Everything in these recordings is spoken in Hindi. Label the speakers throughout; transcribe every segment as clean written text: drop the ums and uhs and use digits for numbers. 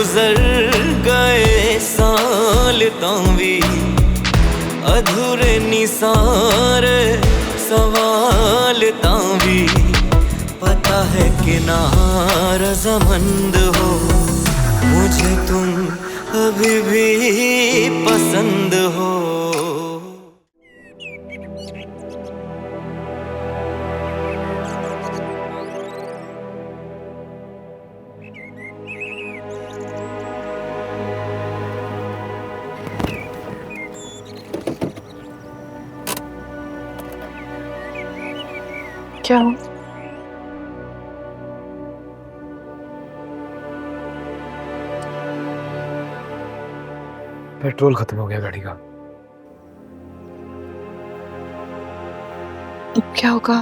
Speaker 1: गुजर गए साल तां वी अधूरे नी सारे सवाल तां वी पता है कि ना रज़ामंद हो मुझे तुम अभी भी पसंद हो।
Speaker 2: क्या हो?
Speaker 3: पेट्रोल खत्म हो गया गाड़ी का।
Speaker 2: अब क्या होगा?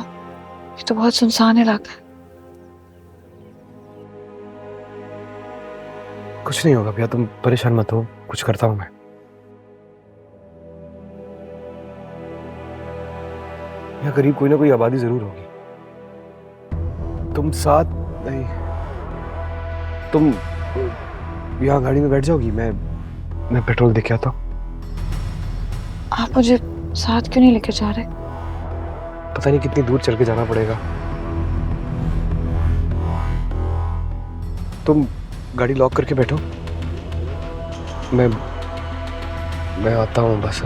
Speaker 2: ये तो बहुत सुनसान इलाका है।
Speaker 3: कुछ नहीं होगा भैया, तुम परेशान मत हो, कुछ करता हूं मैं। यहाँ करीब कोई ना कोई आबादी जरूर होगी। तुम साथ नहीं, तुम यहाँ गाड़ी में बैठ जाओगी, मैं पेट्रोल देके आता हूँ।
Speaker 2: आप मुझे साथ क्यों नहीं लेकर जा रहे?
Speaker 3: पता नहीं कितनी दूर चल के जाना पड़ेगा। तुम गाड़ी लॉक करके बैठो, मैं आता हूँ बस।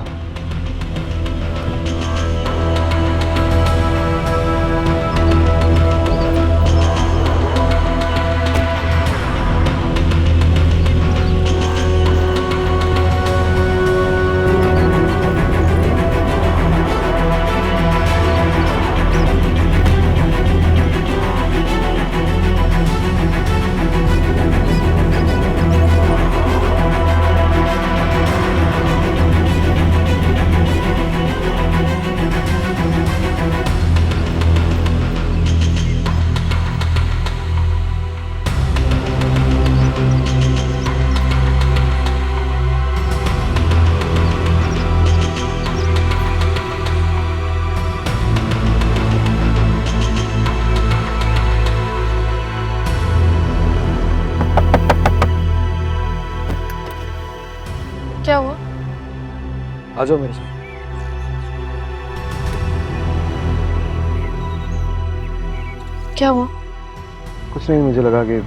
Speaker 2: क्या हुआ?
Speaker 3: आ जाओ मेरे साथ।
Speaker 2: क्या हुआ?
Speaker 3: कुछ नहीं, मुझे लगा कि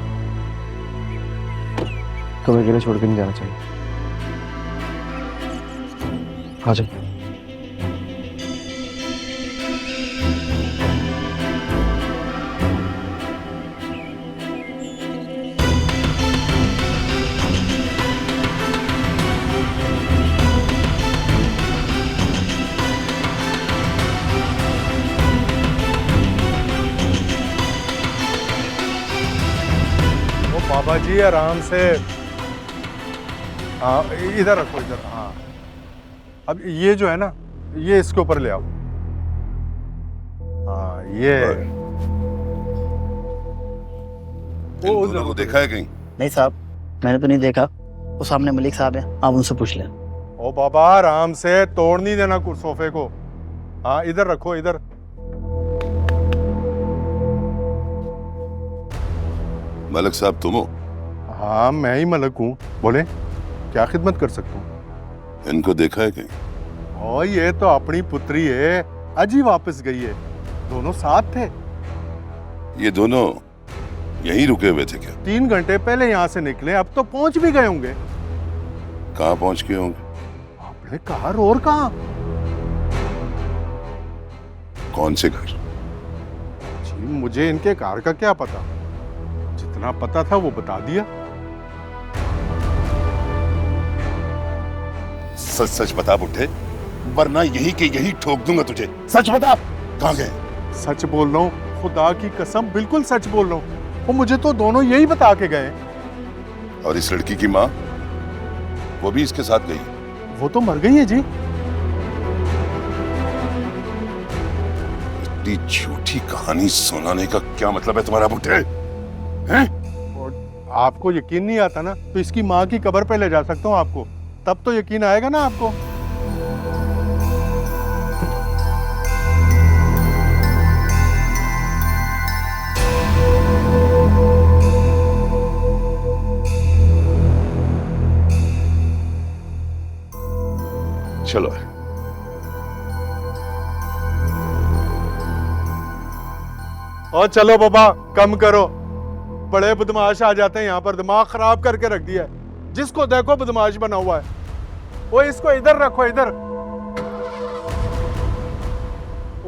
Speaker 3: तुम्हें अकेले छोड़ के नहीं जाना चाहिए। आ जाओ।
Speaker 4: बाबा जी आराम से। हाँ इधर रखो, इधर। हाँ अब ये जो है ना, ये इसके ऊपर ले आओ। हाँ ये
Speaker 5: इन दोनों को देखा है कहीं?
Speaker 6: नहीं साहब, मैंने तो नहीं देखा। वो सामने मलिक साहब हैं, आप उनसे पूछ लें।
Speaker 4: ओ बाबा आराम से, तोड़ नहीं देना सोफे को। हाँ इधर रखो, इधर।
Speaker 5: मलिक साहब तुम हो?
Speaker 4: हाँ मैं ही मलिक हूँ, बोले क्या खिदमत कर सकता हूँ?
Speaker 5: इनको देखा है कहीं?
Speaker 4: ओ ये तो अपनी पुत्री है, आज ही वापस गई है। दोनों साथ थे।
Speaker 5: ये दोनों यहीं रुके हुए थे क्या?
Speaker 4: 3 घंटे पहले यहाँ से निकले, अब तो पहुंच भी गए होंगे।
Speaker 5: कहाँ पहुंच गए होंगे?
Speaker 4: आपने कहा और कहाँ?
Speaker 5: कौन से घर?
Speaker 4: जी मुझे इनके कार का क्या पता, जितना पता था वो बता दिया।
Speaker 5: सच सच बता बुड्ढे, वरना यही के यही ठोक दूंगा तुझे। सच बता, कहाँ गए?
Speaker 4: सच बोल रहा हूँ, खुदा की कसम बिल्कुल सच बोल रहा हूँ। वो मुझे तो दोनों यही बता के गए।
Speaker 5: और इस लड़की की माँ, वो भी इसके साथ गई?
Speaker 4: वो तो मर गई है जी।
Speaker 5: इतनी झूठी कहानी सुनाने का क्या मतलब है तुम्हारा बुड्ढे? हैं?
Speaker 4: और आपको यकीन नहीं आता ना, तो इसकी माँ की कब्र पे ले जा सकता हूँ आपको, तब तो यकीन आएगा ना आपको।
Speaker 5: चलो।
Speaker 4: और चलो बाबा, कम करो। बड़े बदमाश आ जाते हैं यहाँ पर, दिमाग खराब करके रख दिया है। जिसको देखो बदमाश बना हुआ है। वो इसको इधर रखो, इधर।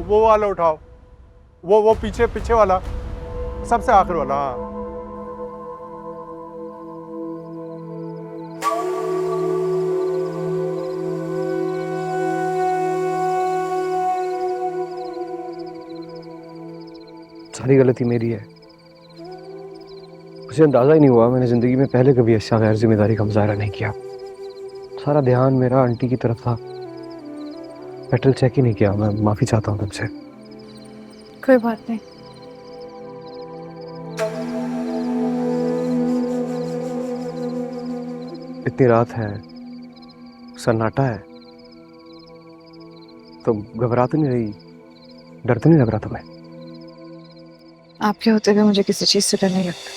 Speaker 4: वो वाला उठाओ, वो पीछे पीछे वाला, सबसे आखिर वाला। हाँ,
Speaker 3: सारी गलती मेरी है। मुझे अंदाजा ही नहीं हुआ, मैंने जिंदगी में पहले कभी ऐसा गैर जिम्मेदारी का मुजाहरा नहीं किया। सारा ध्यान मेरा आंटी की तरफ था, पेट्रोल चेक ही नहीं किया। मैं माफी चाहता हूँ तुमसे।
Speaker 2: कोई बात नहीं।
Speaker 3: इतनी रात है, सन्नाटा है, तो घबरा तो नहीं रही? डर तो नहीं लग रहा तुम्हें?
Speaker 2: आपके होते हुए मुझे किसी चीज से डर नहीं लगता।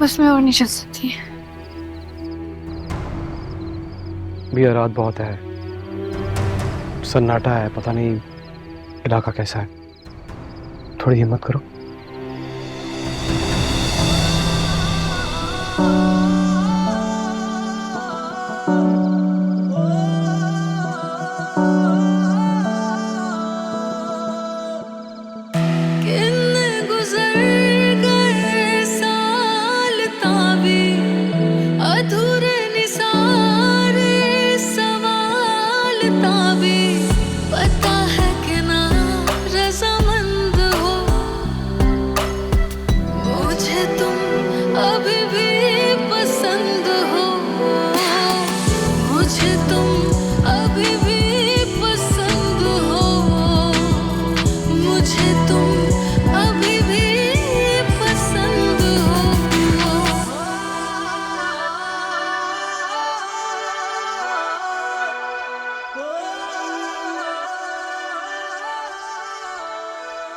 Speaker 2: बस मैं और नहीं चल सकती।
Speaker 3: भैया रात बहुत है, सन्नाटा है, पता नहीं इलाका कैसा है। थोड़ी हिम्मत करो।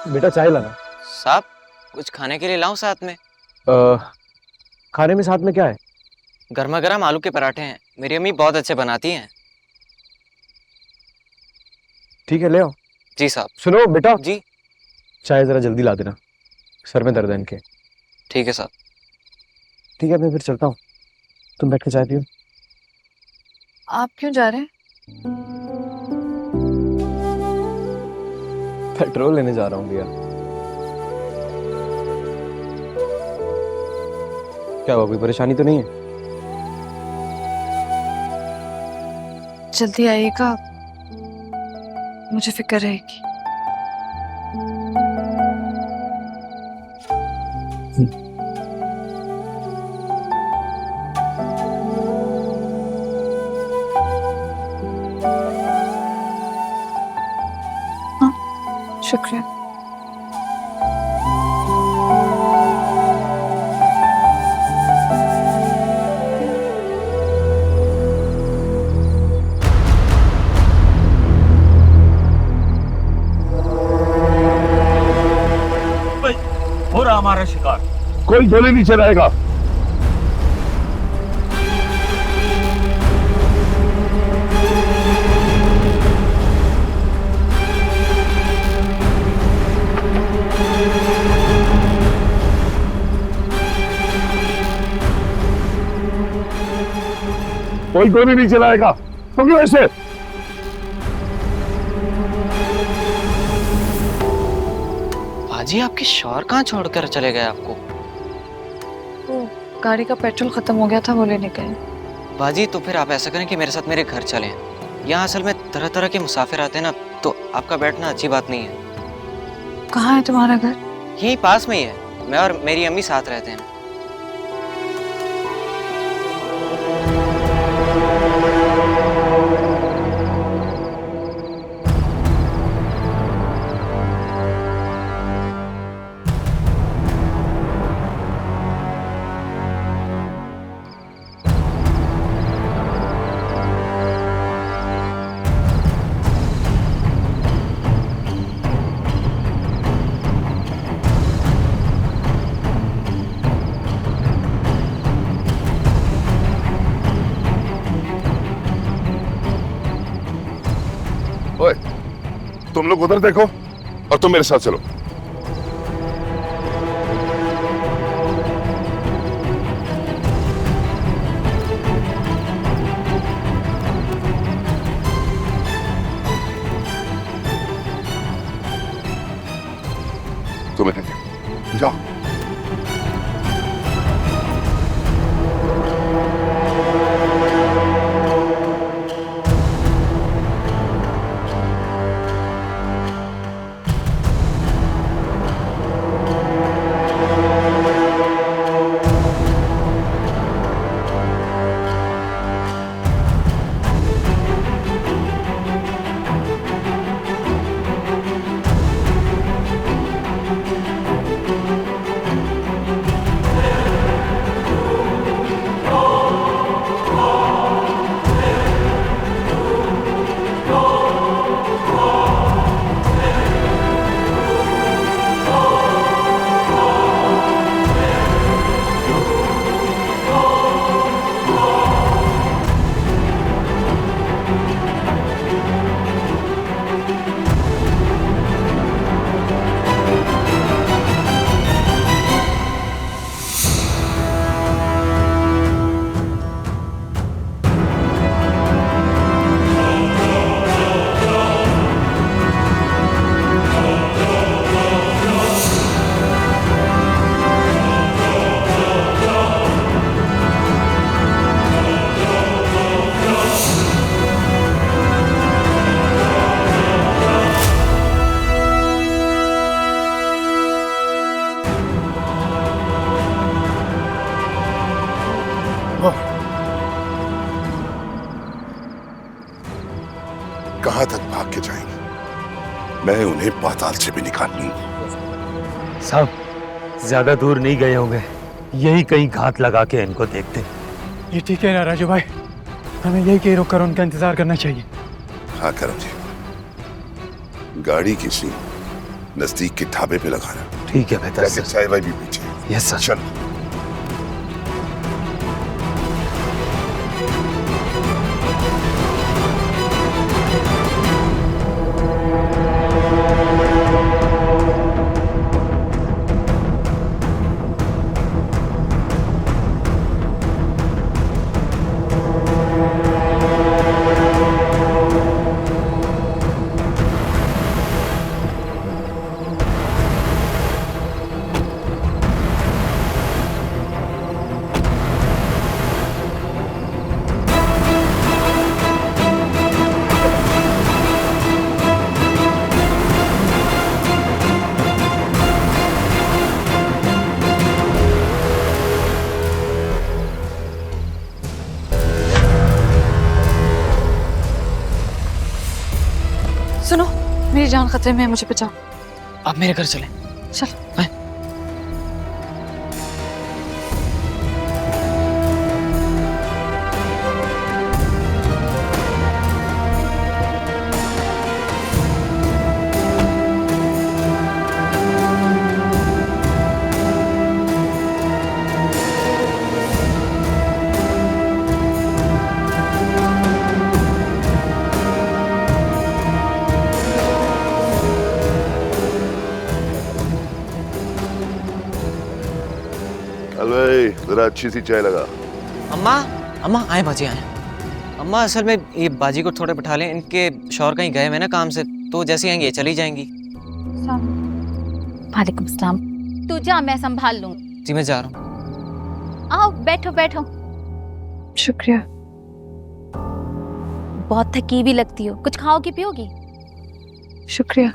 Speaker 3: बेटा चाय लाना।
Speaker 7: साहब कुछ खाने के लिए लाऊं साथ में?
Speaker 3: खाने में साथ में क्या है?
Speaker 7: गर्मा गर्म आलू के पराठे हैं, मेरी अम्मी बहुत अच्छे बनाती हैं।
Speaker 3: ठीक है ले आओ।
Speaker 7: जी साहब।
Speaker 3: सुनो बेटा।
Speaker 7: जी।
Speaker 3: चाय जरा जल्दी ला देना, सर में दर्द है इनके।
Speaker 7: ठीक है साहब।
Speaker 3: ठीक है मैं फिर चलता हूँ, तुम बैठ के चाय पियो।
Speaker 2: आप क्यों जा रहे हैं?
Speaker 3: पेट्रोल लेने जा रहा हूँ भैया। क्या हुआ, कोई परेशानी तो नहीं है?
Speaker 2: जल्दी आइएगा, मुझे फिक्र रहेगी। शुक्रिया।
Speaker 8: हो रहा हमारा शिकार।
Speaker 5: कोई गोली नहीं चलाएगा। कोई गोली नहीं चलाएगा। तुम क्यों ऐसे?
Speaker 7: बाजी आपके शौहर कहाँ छोड़कर चले गए आपको?
Speaker 2: वो गाड़ी का पेट्रोल खत्म हो गया था, वो लेने गए।
Speaker 7: बाजी तो फिर आप ऐसा करें कि मेरे साथ मेरे घर चलें। यहाँ असल में तरह तरह के मुसाफिर आते हैं ना, तो आपका बैठना अच्छी बात नहीं है।
Speaker 2: कहाँ है तुम्हारा घर?
Speaker 7: यहीं पास में ही है, मैं और मेरी अम्मी साथ रहते हैं।
Speaker 5: ओए, तुम लोग उधर देखो और तुम मेरे साथ चलो। तुम इधर जाओ। कहां तक भाग के जाएंगे? मैं उन्हें पाताल से भी निकाल लूंगा।
Speaker 8: साहब, ज्यादा दूर नहीं गए होंगे, यही कहीं घात लगा के इनको देखते।
Speaker 9: ये ठीक है ना राजू भाई, हमें यही कहीं रोक कर उनका इंतजार करना चाहिए।
Speaker 5: हाँ करम जी, गाड़ी किसी नजदीक के ढाबे पे लगाना।
Speaker 8: ठीक है बेहतर
Speaker 5: जाके चाय वाय भी पीछे।
Speaker 8: Yes sir.
Speaker 5: चल।
Speaker 2: सुनो, मेरी जान खतरे में है, मुझे बचाओ।
Speaker 7: आप मेरे घर चलें।
Speaker 2: चल।
Speaker 5: जरा अच्छी सी चाय लगा।
Speaker 7: अम्मा, अम्मा आए बाजी आए। अम्मा असल में ये बाजी को थोड़े बैठा लें, इनके शौहर कहीं गए हुए ना काम से, तो जैसे आएंगे ये चली जाएंगी।
Speaker 10: वालेकुम सलाम। तू जा, मैं संभाल लूँ।
Speaker 7: जी मैं जा रहा हूँ।
Speaker 10: आओ बैठो बैठो।
Speaker 2: शुक्रिया।
Speaker 10: बहुत थकी भी लगती हो, कुछ खाओगी पियोगी?
Speaker 2: शुक्रिया।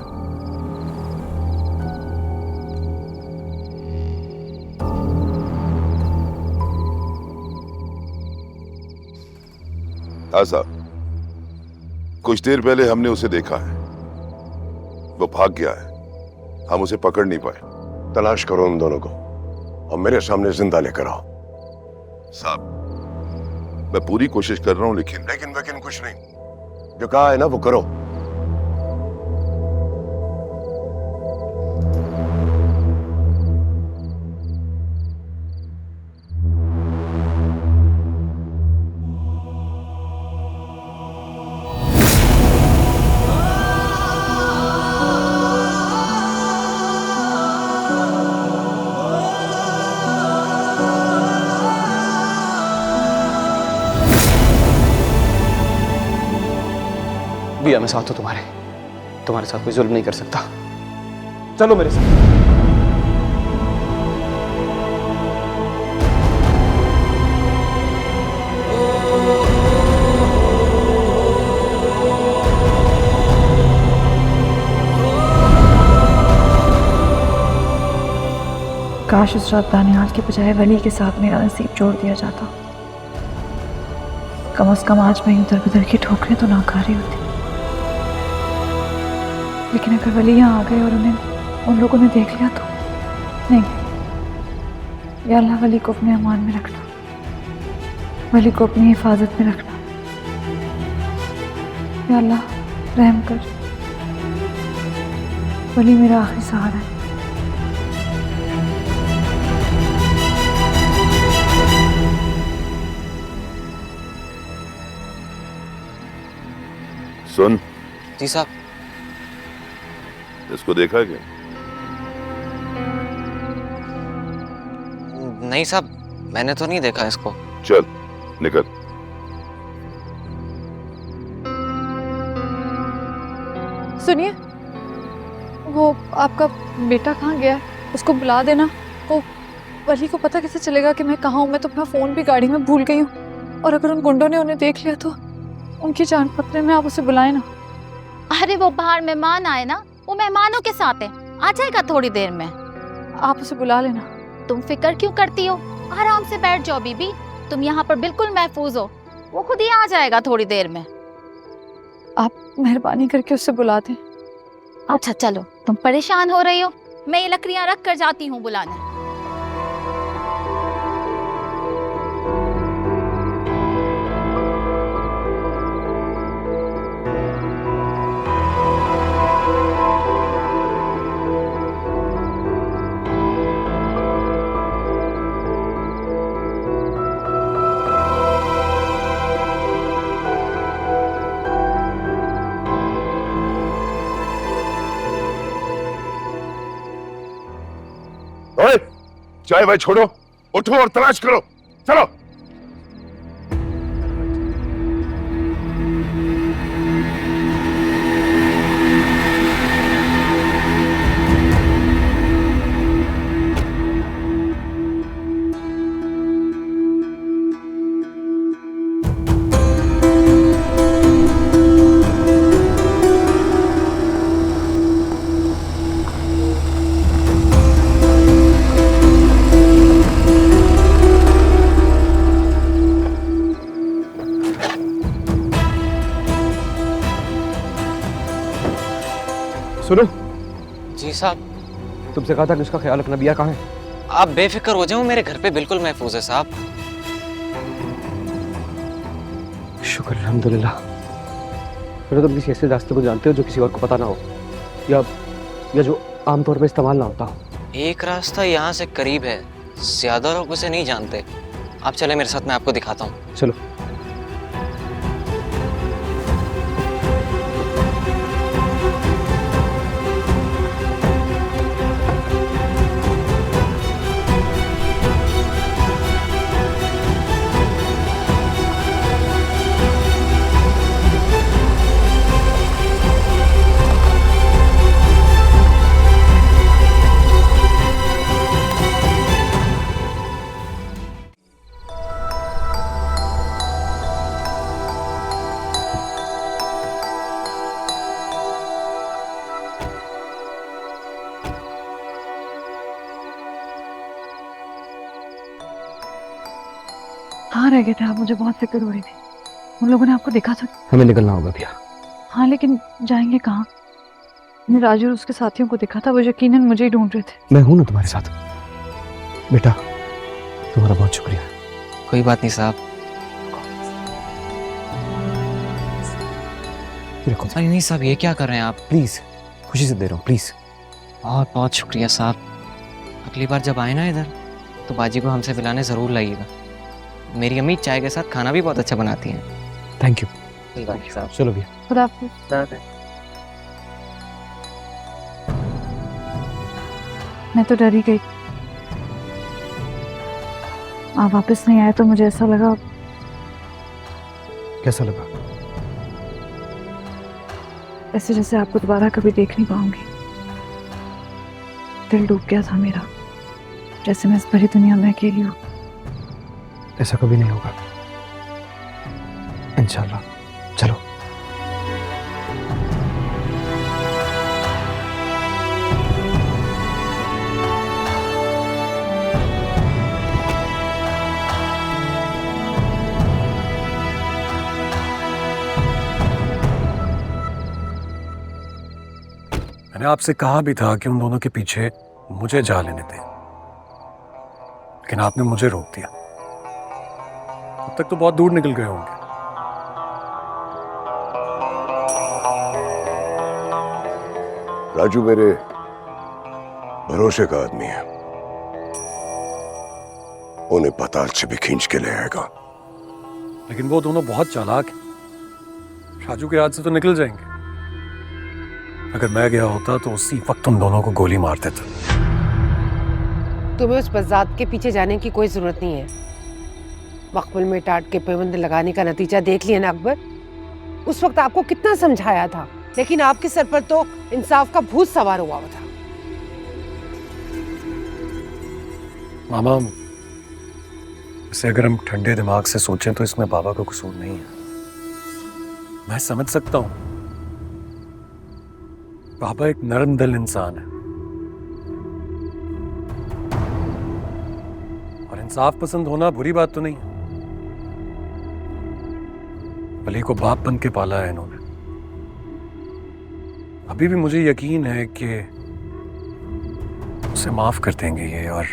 Speaker 5: साहब, कुछ देर पहले हमने उसे देखा है, वो भाग गया है, हम उसे पकड़ नहीं पाए।
Speaker 11: तलाश करो उन दोनों को और मेरे सामने जिंदा लेकर आओ।
Speaker 5: साहब, मैं पूरी कोशिश कर रहा हूं, लेकिन
Speaker 11: कुछ नहीं। जो कहा है ना वो करो।
Speaker 3: भैया मैं साथ हूं तुम्हारे साथ कोई जुल्म नहीं कर सकता। चलो मेरे साथ।
Speaker 2: काश उस रात दानियाल के बजाय वली के साथ मेरा नसीब जोड़ दिया जाता। कम से कम आज मैं उधर उधर की ठोकरें तो ना खा रही होती। लेकिन अगर वली यहाँ आ गए और उन्हें उन लोगों ने देख लिया तो नहीं। या अल्लाह, वली को अपने अमान में रखना, वली को अपनी हिफाजत में रखना। या अल्लाह रहम कर, वली मेरा आखिरी सहारा है।
Speaker 5: सुन।
Speaker 7: जी साहब।
Speaker 5: इसको देखा क्या?
Speaker 7: नहीं साहब, मैंने तो नहीं देखा इसको।
Speaker 5: चल निकल।
Speaker 2: सुनिए, वो आपका बेटा कहाँ गया है? उसको बुला देना। वो वली को पता कैसे चलेगा कि मैं कहाँ हूँ? मैं तो अपना फोन भी गाड़ी में भूल गई हूँ, और अगर उन गुंडों ने उन्हें देख लिया तो उनकी जान खतरे में। आप उसे बुलाए ना।
Speaker 10: अरे वो बाहर मेहमान आए ना, वो मेहमानों के साथ है, आ जाएगा थोड़ी देर में।
Speaker 2: आप उसे बुला लेना।
Speaker 10: तुम फिक्र क्यों करती हो? आराम से बैठ जाओ बीबी, तुम यहाँ पर बिल्कुल महफूज हो। वो खुद ही आ जाएगा थोड़ी देर में।
Speaker 2: आप मेहरबानी करके उससे बुला दें।
Speaker 10: अच्छा चलो, तुम परेशान हो रही हो, मैं ये लकड़ियाँ रख कर जाती हूँ बुलाने।
Speaker 5: ओए, चाय भाई छोड़ो, उठो और तलाश करो। चलो।
Speaker 3: सुनो।
Speaker 7: जी साहब।
Speaker 3: तुमसे कहा था कि उसका ख्याल रखना। बिया कहाँ है?
Speaker 7: आप बेफिक्र हो जाओ, मेरे घर पे बिल्कुल महफूज है साहब।
Speaker 3: शुक्र अल्हम्दुलिल्लाह। फिर तुम किसी ऐसे रास्ते को जानते हो जो किसी और को पता ना हो, या जो आमतौर पर इस्तेमाल ना होता हो।
Speaker 7: एक रास्ता यहाँ से करीब है, ज्यादा लोग उसे नहीं जानते। आप चले मेरे साथ, मैं आपको दिखाता हूँ।
Speaker 3: चलो।
Speaker 2: रह गए थे आप? मुझे बहुत फिक्र हो रही थी। उन लोगों ने आपको देखा था?
Speaker 3: हमें निकलना होगा भैया।
Speaker 2: हाँ, लेकिन जाएंगे कहाँ? मैंने राजू और उसके साथियों को देखा था, वो यकीनन मुझे ही ढूंढ रहे थे।
Speaker 3: मैं हूं ना तुम्हारे साथ बेटा, तुम्हारा बहुत शुक्रिया।
Speaker 7: कोई बात नहीं साहब।
Speaker 3: रखो।
Speaker 7: अरे नहीं साहब, ये क्या कर रहे हैं आप?
Speaker 3: प्लीज, खुशी से दे रहा हूँ, प्लीज।
Speaker 7: बहुत बहुत शुक्रिया साहब। अगली बार जब आए ना इधर तो बाजी को हमसे पिलाने ज़रूर लाइएगा। मेरी अम्मी चाय के साथ खाना भी बहुत अच्छा बनाती हैं।
Speaker 3: Thank you.
Speaker 7: कोई बात नहीं साहब।
Speaker 3: चलो भैया।
Speaker 2: खुदा हाफिज़। मैं तो डर ही गई। आप वापस नहीं आए तो मुझे ऐसा लगा।
Speaker 3: कैसा लगा?
Speaker 2: ऐसे जैसे आपको दोबारा कभी देख नहीं पाऊंगी। दिल डूब गया था मेरा, जैसे मैं इस बड़ी दुनिया में अकेली हूँ।
Speaker 3: ऐसा कभी नहीं होगा इंशाल्लाह। चलो।
Speaker 12: मैंने आपसे कहा भी था कि उन दोनों के पीछे मुझे जा लेने दें, लेकिन आपने मुझे रोक दिया। अब तक तो बहुत दूर निकल गए होंगे।
Speaker 11: राजू मेरे भरोसे का आदमी है, उन्हें पाताल से भी खींच के ले आएगा।
Speaker 12: लेकिन वो दोनों बहुत चालाक हैं। राजू के हाथ से तो निकल जाएंगे। अगर मैं गया होता तो उसी वक्त उन दोनों को गोली मार देता।
Speaker 13: तुम्हें उस बज़ात के पीछे जाने की कोई जरूरत नहीं है। मकबल में टाट के पैबंद लगाने का नतीजा देख लिया ना अकबर। उस वक्त आपको कितना समझाया था, लेकिन आपके सर पर तो इंसाफ का भूत सवार हुआ था।
Speaker 12: मामा, वैसे अगर हम ठंडे दिमाग से सोचें तो इसमें बाबा का कसूर नहीं है। मैं समझ सकता हूं, बाबा एक नरम दिल इंसान है और इंसाफ पसंद होना बुरी बात तो नहीं है। अली को बाप बन के पाला है इन्होंने। अभी भी मुझे यकीन है कि उसे माफ कर देंगे ये और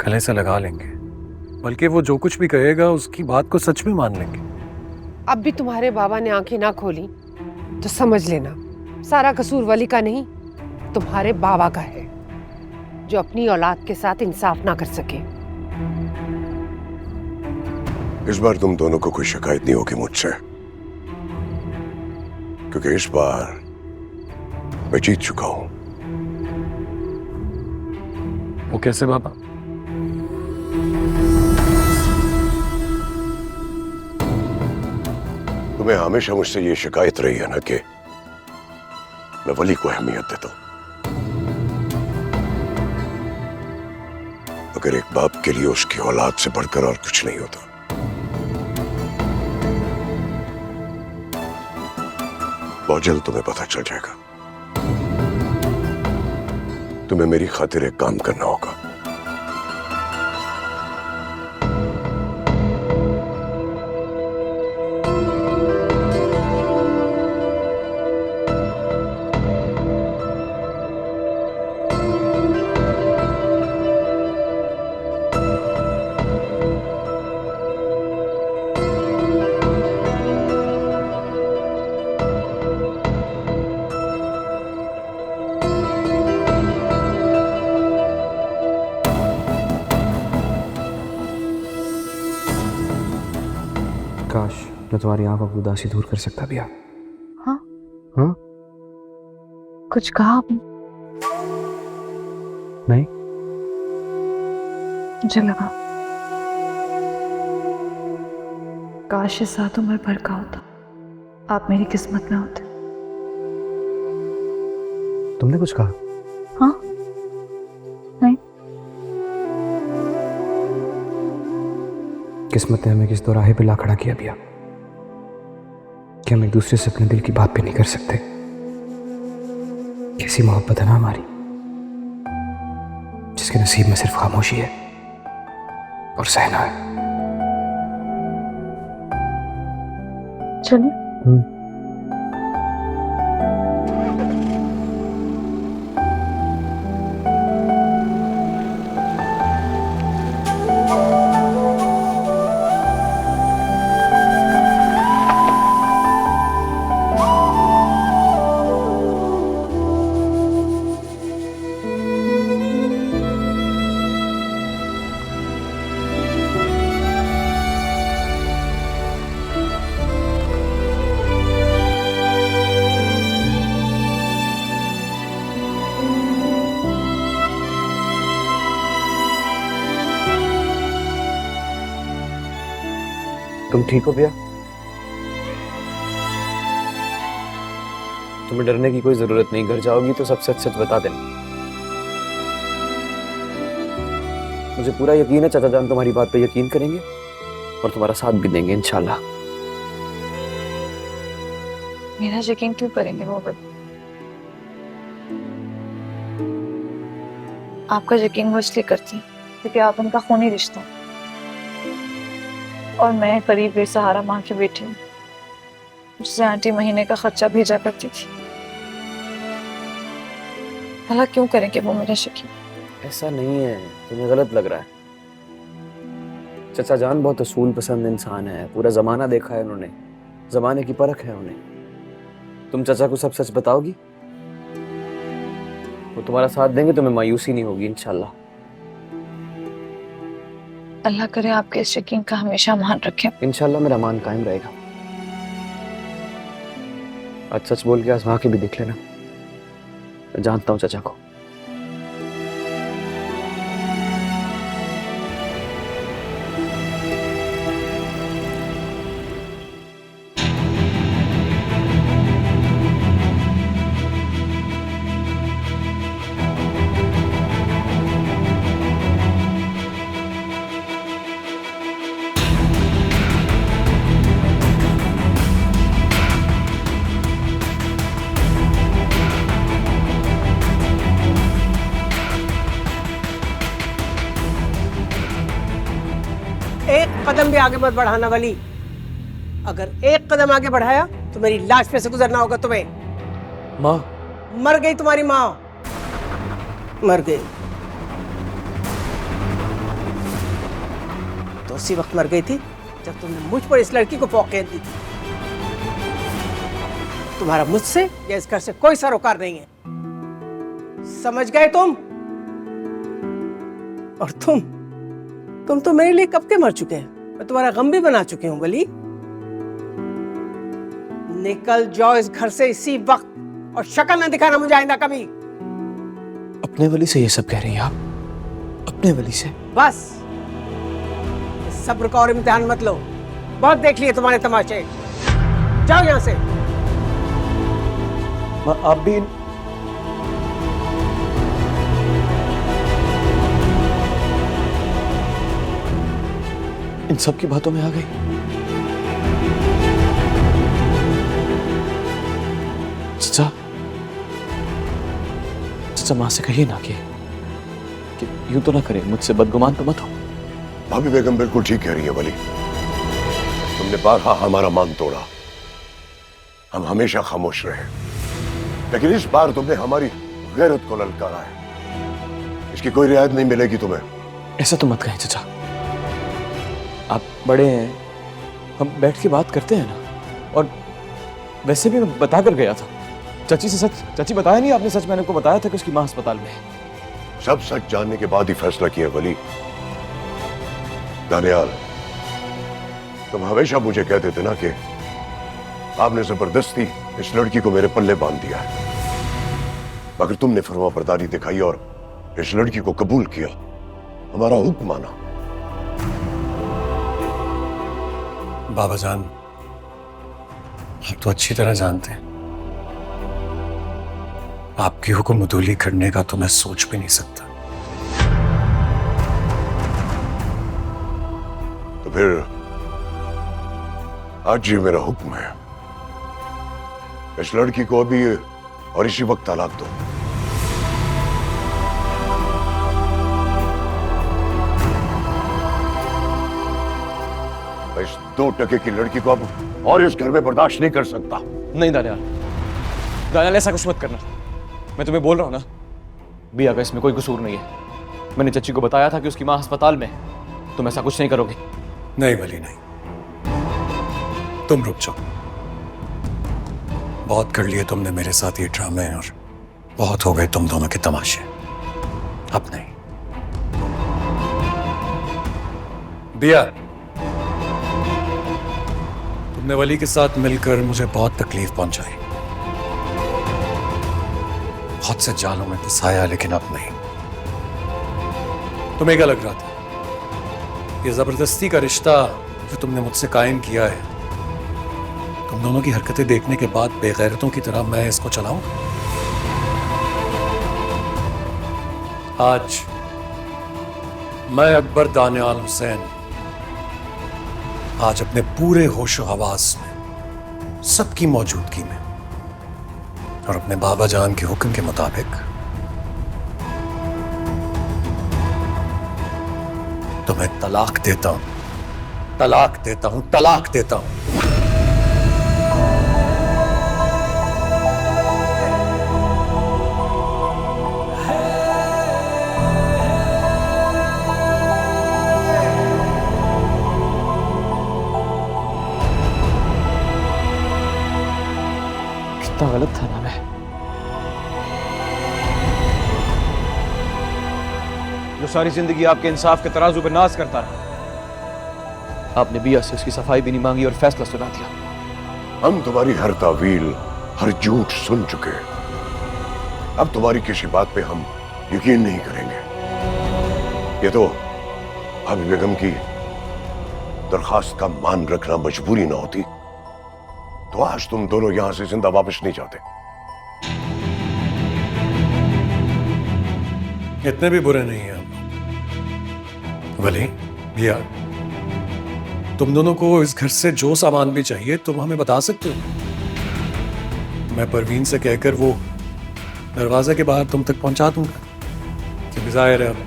Speaker 12: गले से लगा लेंगे। बल्कि वो जो कुछ भी कहेगा उसकी बात को सच में मान लेंगे।
Speaker 13: अब भी तुम्हारे बाबा ने आंखें ना खोली तो समझ लेना सारा कसूर वली का नहीं, तुम्हारे बाबा का है, जो अपनी औलाद के साथ इंसाफ ना कर सके।
Speaker 11: इस बार तुम दोनों को कोई शिकायत नहीं होगी मुझसे, क्योंकि इस बार मैं जीत चुका हूं।
Speaker 12: वो कैसे बाबा?
Speaker 11: तुम्हें हमेशा मुझसे ये शिकायत रही है ना कि मैं वली को अहमियत देता हूं। अगर एक बाप के लिए उसकी औलाद से बढ़कर और कुछ नहीं होता, बहुत जल्द तुम्हें पता चल जाएगा। तुम्हें मेरी खातिर एक काम करना होगा।
Speaker 3: काश मैं तुम्हारी आंखों की उदासी दूर कर सकता भैया।
Speaker 2: हाँ?
Speaker 3: हाँ?
Speaker 2: कुछ कहा आपने?
Speaker 3: नहीं।
Speaker 2: मुझे लगा काश ये सात उम्र भर का होता, आप मेरी किस्मत में होते।
Speaker 3: तुमने कुछ कहा?
Speaker 2: हाँ? नहीं।
Speaker 3: किस्मत ने हमें किस दोराहे पे ला खड़ा किया भैया कि हम एक दूसरे से अपने दिल की बात भी नहीं कर सकते। कैसी मोहब्बत है ना हमारी, जिसके नसीब में सिर्फ खामोशी है और सहना है।
Speaker 2: चलिए।
Speaker 3: तुम ठीक हो भैया? तुम्हें डरने की कोई जरूरत नहीं। घर जाओगी तो सब सच सच बता देना। मुझे पूरा यकीन है चाचा जान तुम्हारी बात पे यकीन करेंगे और तुम्हारा साथ भी देंगे इंशाल्लाह।
Speaker 2: मेरा यकीन क्यों करेंगे वो? आपका यकीन वो इसलिए करती है क्योंकि आप उनका खूनी रिश्ता और मैं करीब बेसहारा माँ की बेटी हूँ जिसे आंटी महीने का खर्चा भेजा करती थी। भला क्यों करेंगे वो मेरा यकीन?
Speaker 3: ऐसा नहीं है, तुम्हें गलत लग रहा है। चाचा जान बहुत असूल पसंद इंसान है, पूरा जमाना देखा है उन्होंने, जमाने की परख है उन्हें। तुम चाचा को सब सच बताओगी, वो तुम्हारा साथ देंगे, तुम्हें मायूसी नहीं होगी इंशाल्लाह।
Speaker 2: अल्लाह करे आपके इस यकीन का हमेशा मान रखें।
Speaker 3: इंशाल्लाह मेरा मान कायम रहेगा। आज सच बोल के आजमा के भी देख लेना। मैं जानता हूँ चाचा को।
Speaker 13: एक कदम भी आगे मत बढ़ाना वली। अगर एक कदम आगे बढ़ाया तो मेरी लाश पे से गुजरना होगा तुम्हें।
Speaker 3: माँ
Speaker 13: मर गई तुम्हारी माँ, मर गई तो उसी वक्त मर गई थी जब तुमने मुझ पर इस लड़की को फौकियत दी थी। तुम्हारा मुझसे या इस घर से कोई सरोकार नहीं है, समझ गए तुम? और तुम तो मेरे लिए कब के मर चुके हैं। मैं तुम्हारा गम भी बना चुकी हूँ वली। निकल जाओ इस घर से इसी वक्त और शक्ल न दिखाना मुझे आइंदा कभी।
Speaker 3: अपने वली से ये सब कह रही हैं आप? अपने वली से?
Speaker 13: बस इस सब्र का और इम्तिहान मत लो, बहुत देख लिए तुम्हारे तमाशे। जाओ यहां से।
Speaker 3: आप भी इन सब की बातों में आ गई। चाचा चाचा माँ से कहिए ना कि यूं तो ना करे, मुझसे बदगुमान तो मत हो।
Speaker 11: भाभी बेगम बिल्कुल ठीक कह रही है वली। तुमने बारहा हमारा मान तोड़ा, हम हमेशा खामोश रहे, लेकिन इस बार तुमने हमारी गैरत को ललकारा है। इसकी कोई रियायत नहीं मिलेगी तुम्हें।
Speaker 3: ऐसा तो मत कहें चाचा, आप बड़े हैं, हम बैठ के बात करते हैं ना। और वैसे भी मैं बता कर गया था चाची से। सच चाची बताया नहीं आपने? सच मैंने को बताया था कि उसकी मां अस्पताल में है।
Speaker 11: सब सच जानने के बाद ही फैसला किया वली। दानियाल, तुम हमेशा मुझे कहते थे ना कि आपने जबरदस्ती इस लड़की को मेरे पल्ले बांध दिया है, मगर तुमने फरमाबरदारी दिखाई और इस लड़की को कबूल किया, हमारा हुक्म माना।
Speaker 12: बाबा जान, आप तो अच्छी तरह जानते हैं आपकी हुक्म अदूली करने का तो मैं सोच भी नहीं सकता।
Speaker 11: तो फिर आज ये मेरा हुक्म है, इस लड़की को अभी और इसी वक्त तलाक दो। इस 2 टके की लड़की को अब और इस घर में बर्दाश्त नहीं कर सकता।
Speaker 14: नहीं दानियाल, दानियाल ऐसा कुछ मत करना। मैं तुम्हें बोल रहा हूं ना, बिया का इसमें कोई कसूर नहीं है। मैंने चच्ची को बताया था कि उसकी माँ अस्पताल में है। तुम ऐसा कुछ नहीं करोगे।
Speaker 12: नहीं वली नहीं, तुम रुक जाओ। बहुत कर लिए तुमने मेरे साथ ये ड्रामे और बहुत हो गए तुम दोनों के तमाशे। अब नहीं। बिया, तुमने वली के साथ मिलकर मुझे बहुत तकलीफ पहुंचाई, बहुत से जालों में फंसाया, लेकिन अब नहीं। तुम्हें क्या लग रहा था ये जबरदस्ती का रिश्ता जो तुमने मुझसे कायम किया है, तुम दोनों की हरकतें देखने के बाद बेगैरतों की तरह मैं इसको चलाऊंगा? आज मैं अकबर दानियाल हुसैन आज अपने पूरे होशो हवास में, सबकी मौजूदगी में और अपने बाबा जान के हुक्म के मुताबिक तुम्हें तलाक देता हूं, तलाक देता हूं, तलाक देता हूं।
Speaker 14: कितना गलत था ना मैं। जो सारी जिंदगी आपके इंसाफ के तराजू पर नाज करता रहा, आपने बिया से उसकी सफाई भी नहीं मांगी और फैसला सुना दिया।
Speaker 11: हम तुम्हारी हर तावील, हर झूठ सुन चुके हैं। अब तुम्हारी किसी बात पे हम यकीन नहीं करेंगे। ये तो भाभी बेगम की दरखास्त का मान रखना मजबूरी ना होती तो आज तुम दोनों यहां से जिंदा वापस नहीं जाते।
Speaker 12: इतने भी बुरे नहीं हैं हम। वली, बिया, तुम दोनों को इस घर से जो सामान भी चाहिए तुम हमें बता सकते हो। मैं परवीन से कहकर वो दरवाजे के बाहर तुम तक पहुंचा दूंगा, क्योंकि जाहिर है अब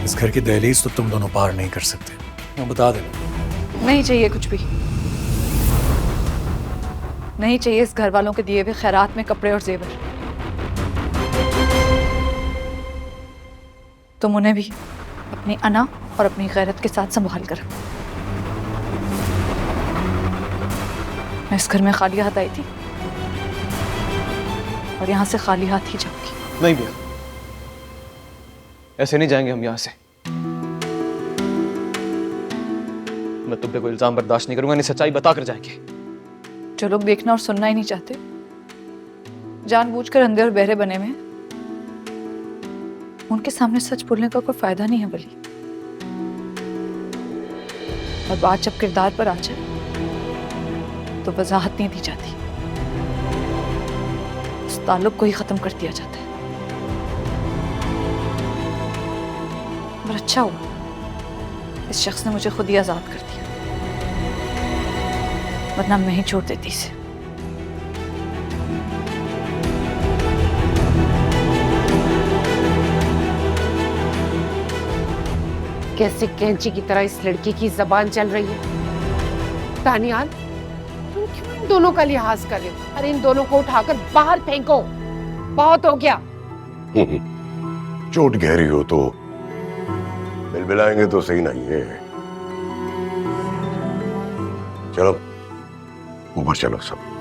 Speaker 12: इस घर की दहलीज तो तुम दोनों पार नहीं कर सकते। मैं बता देना।
Speaker 2: नहीं चाहिए कुछ भी, नहीं चाहिए इस घर वालों के दिए हुए खैरात में कपड़े और जेवर। तुम उन्हें भी अपनी अना और अपनी गैरत के साथ संभाल कर। मैं इस घर में खाली हाथ आई थी और यहां से खाली हाथ ही जाऊंगी।
Speaker 14: नहीं भैया, ऐसे नहीं जाएंगे हम यहां से। मैं तुम पे कोई इल्जाम बर्दाश्त नहीं करूंगा, नहीं सच्चाई बताकर जाएंगे।
Speaker 2: जो लोग देखना और सुनना ही नहीं चाहते, जानबूझकर अंधे और बहरे बने हुए हैं, उनके सामने सच बोलने का कोई फायदा नहीं है बली। और बात जब किरदार पर आ जाए तो वजाहत नहीं दी जाती, उस ताल्लुक को ही खत्म कर दिया जाता है। पर अच्छा हुआ इस शख्स ने मुझे खुद ही आजाद कर दिया, वरना मैं ही छोड़ देती इसे।
Speaker 13: कैसे कैंची की तरह इस लड़की की जबान चल रही है। दानियाल, तुम क्यों इन दोनों का लिहाज कर रहे हो? अरे इन दोनों को उठाकर बाहर फेंको, बहुत हो गया।
Speaker 11: चोट गहरी हो तो बिलबिलाएंगे तो सही नहीं है। चलो ऊपर चलो सब।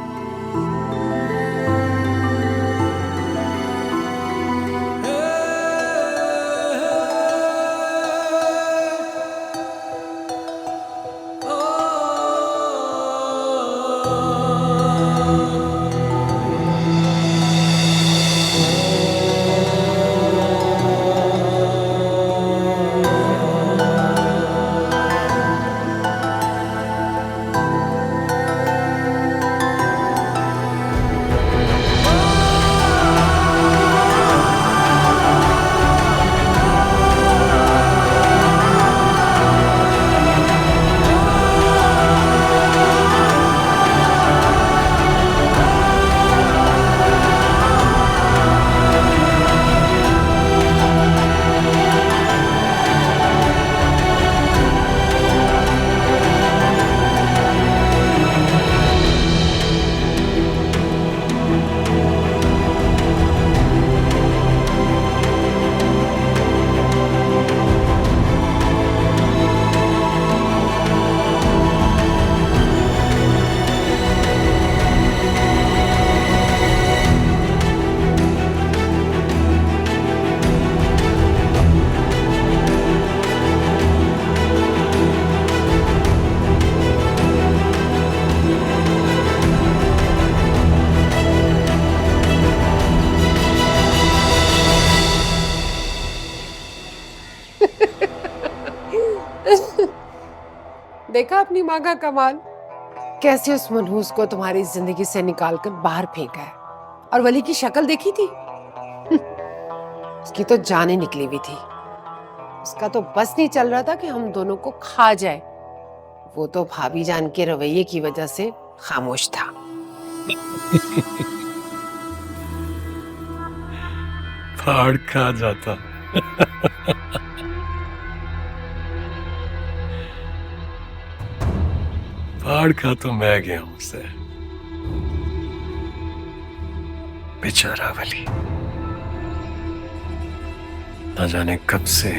Speaker 13: देखा अपनी माँ का कमाल, कैसे उस मनहूस को तुम्हारी जिंदगी से निकालकर बाहर फेंका है। और वली की शक्ल देखी थी, उसकी तो जान ही निकली हुई थी। उसका तो बस नहीं चल रहा था कि हम दोनों को खा जाए। वो तो भाभी जान के रवैये की वजह से खामोश था।
Speaker 12: फाड़ खा जाता। फाड़ खा तो मैं गया हूं उसे। बेचारा वली, ना जाने कब से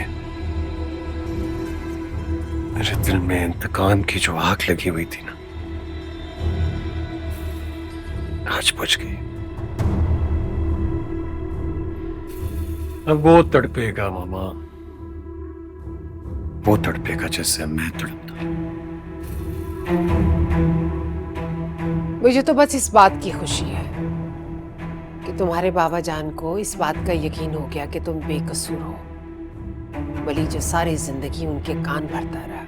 Speaker 12: मेरे दिल में इंतकाम की जो आग लगी हुई थी ना, आज बुझ गई। अब वो तड़पेगा मामा, वो तड़पेगा जैसे मैं तड़पता।
Speaker 13: मुझे तो बस इस बात की खुशी है कि तुम्हारे बाबा जान को इस बात का यकीन हो गया कि तुम बेकसूर हो। वली जो सारी जिंदगी उनके कान भरता रहा,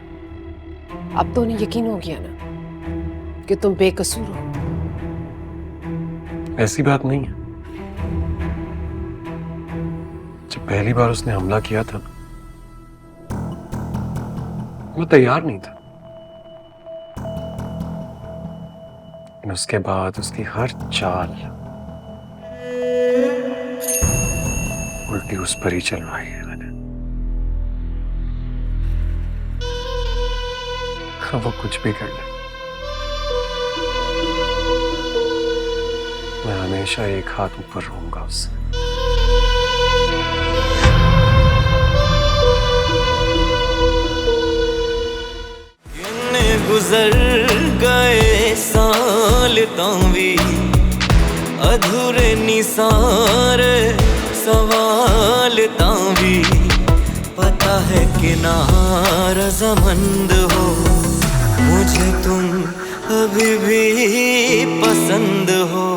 Speaker 13: अब तो उन्हें यकीन हो गया ना कि तुम बेकसूर हो।
Speaker 12: ऐसी बात नहीं है। जब पहली बार उसने हमला किया था ना, मैं तैयार नहीं था। लेकिन उसके बाद उसकी हर चाल उल्टी उस पर ही चलवाई है मैंने। वो कुछ भी कर ले, मैं हमेशा एक हाथ ऊपर रहूंगा उससे।
Speaker 1: गुजर गए साल तावी अधूरे निसारे सवाल तावी पता है कि नारज़मंद हो मुझे तुम अभी भी पसंद हो।